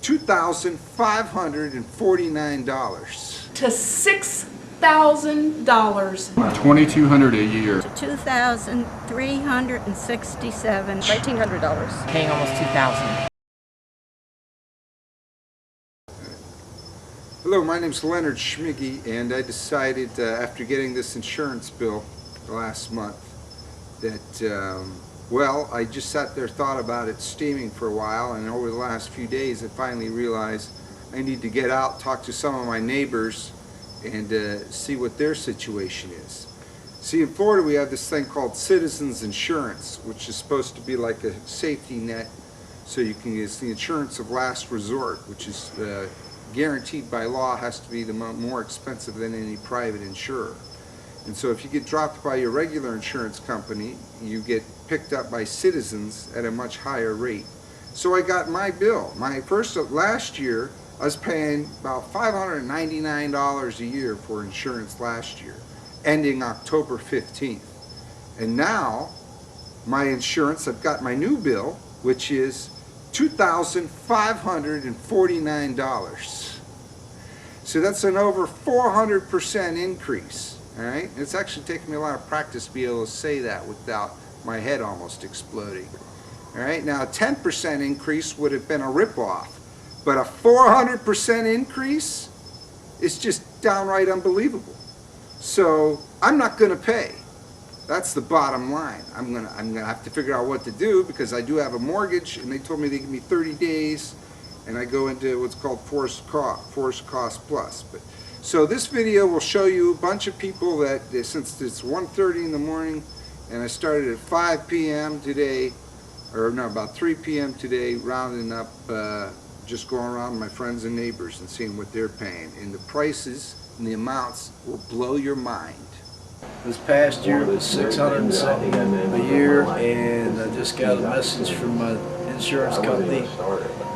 $2,549. To $6,000. $2,200 a year. $2,367. $1,900. Paying almost $2,000. Hello, my name is Leonard Schmiege, and I decided after getting this insurance bill last month that, well, I just sat there, thought about it steaming for a while, and over the last few days I finally realized I need to get out, talk to some of my neighbors, and see what their situation is. See, in Florida we have this thing called citizens insurance, which is supposed to be like a safety net, so you can use the insurance of last resort, which is guaranteed by law, has to be the more expensive than any private insurer. And so if you get dropped by your regular insurance company, you get picked up by Citizens at a much higher rate. So I got my bill. Last year, I was paying about $599 a year for insurance last year, ending October 15th. And now, my insurance, I've got my new bill, which is $2,549. So that's an over 400% increase. All right, it's actually taken me a lot of practice to be able to say that without my head almost exploding. All right, now a 10% increase would have been a ripoff, but a 400% increase is just downright unbelievable. So I'm not going to pay. That's the bottom line. I'm gonna have to figure out what to do, because I do have a mortgage, and they told me they give me 30 days, and I go into what's called forced cost plus. So this video will show you a bunch of people that, since it's 1:30 in the morning, and I started at 5 p.m. today, or no, about 3 p.m. today, rounding up, just going around my friends and neighbors and seeing what they're paying. And the prices and the amounts will blow your mind. This past year was $600 and something a year, and I just got a message from my insurance company.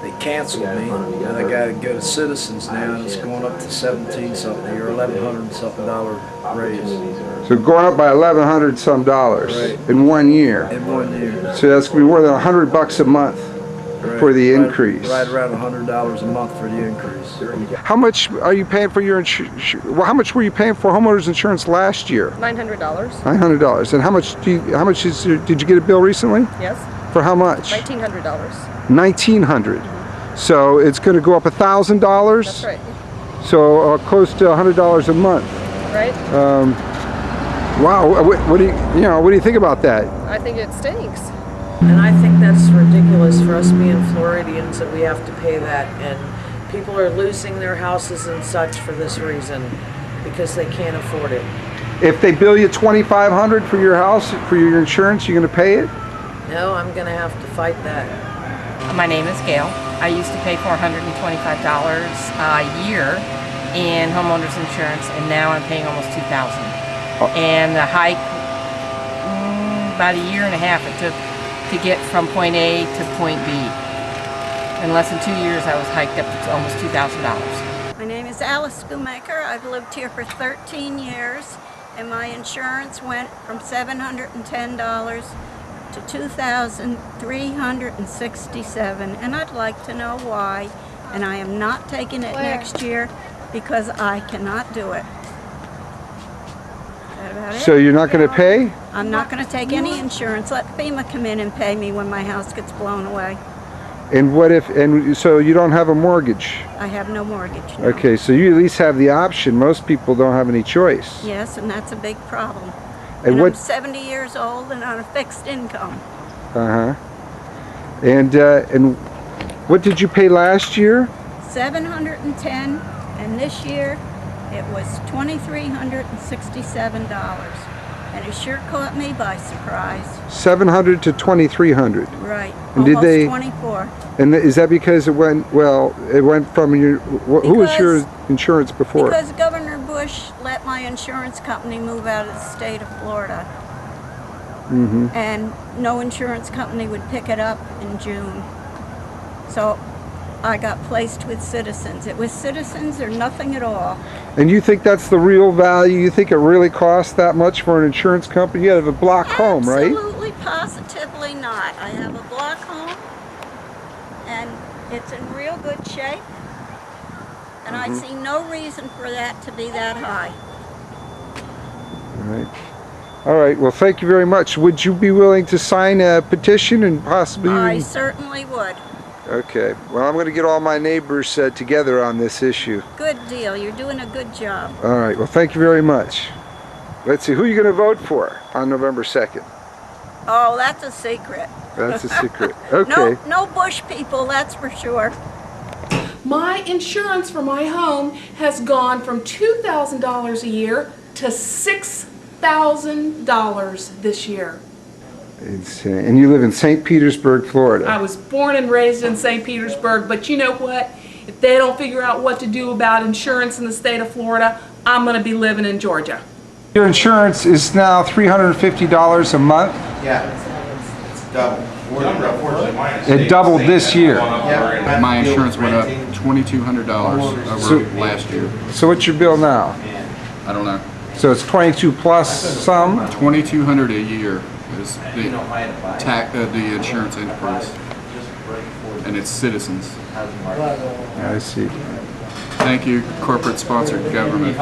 They canceled me, and I got to go to Citizens now, and it's going up to 17 something or $1,100 and something raise. So going up by $1,100 some dollars, right, in 1 year. In 1 year. So that's going to be more than $100 a month, right, for the increase. Right around $100 a month for the increase. How much are you paying for your insurance? Well, how much were you paying for homeowners insurance last year? $900. $900. And how much did you get a bill recently? Yes. For how much? $1,900. $1,900. So it's going to go up $1,000. That's right. So close to $100 a month. Right. Wow. What do you think about that? I think it stinks. And I think that's ridiculous for us being Floridians that we have to pay that, and people are losing their houses and such for this reason, because they can't afford it. If they bill you $2,500 for your house, for your insurance, you're going to pay it? No, I'm going to have to fight that. My name is Gail. I used to pay $425 a year in homeowners insurance, and now I'm paying almost $2,000. And the hike, about a year and a half it took to get from point A to point B. In less than 2 years, I was hiked up to almost $2,000. My name is Alice Schoemaker. I've lived here for 13 years, and my insurance went from $710 to $2,367, and I'd like to know why. And I am not taking it next year because I cannot do it. Is that about it? So you're not going to pay? I'm not going to take any insurance. Let FEMA come in and pay me when my house gets blown away. And what if, and so you don't have a mortgage? I have no mortgage. No. Okay, so you at least have the option. Most people don't have any choice. Yes, and that's a big problem. And I'm 70 years old and on a fixed income. Uh-huh. And what did you pay last year? $710, and this year it was $2,367. And it sure caught me by surprise. $700 to $2,300. Right. And almost did they? 24. And is that because it went? Well, it went from your. Who was your insurance before? Because Governor Bush let my insurance company move out of the state of Florida. Mm-hmm. And no insurance company would pick it up in June. So I got placed with Citizens. It was Citizens or nothing at all. And you think that's the real value? You think it really costs that much for an insurance company? You have a block home, right? Absolutely, positively not. I have a block home, and It's in real good shape, and I see no reason for that to be that high. All right, well, thank you very much. Would you be willing to sign a petition and possibly... I certainly would. Okay, well, I'm going to get all my neighbors together on this issue. Good deal. You're doing a good job. All right, well, thank you very much. Let's see, who are you going to vote for on November 2nd? Oh, that's a secret. That's a secret. Okay. No Bush people, that's for sure. My insurance for my home has gone from $2,000 a year to $6,000 this year. And you live in St. Petersburg, Florida. I was born and raised in St. Petersburg, but you know what? If they don't figure out what to do about insurance in the state of Florida, I'm going to be living in Georgia. Your insurance is now $350 a month. Yeah, it's double. It doubled this year. My insurance went up $2,200 over last year. So what's your bill now? I don't know. So it's 22 plus some? $2,200 a year is the the insurance increase, and it's Citizens. I see. Thank you, corporate sponsored government.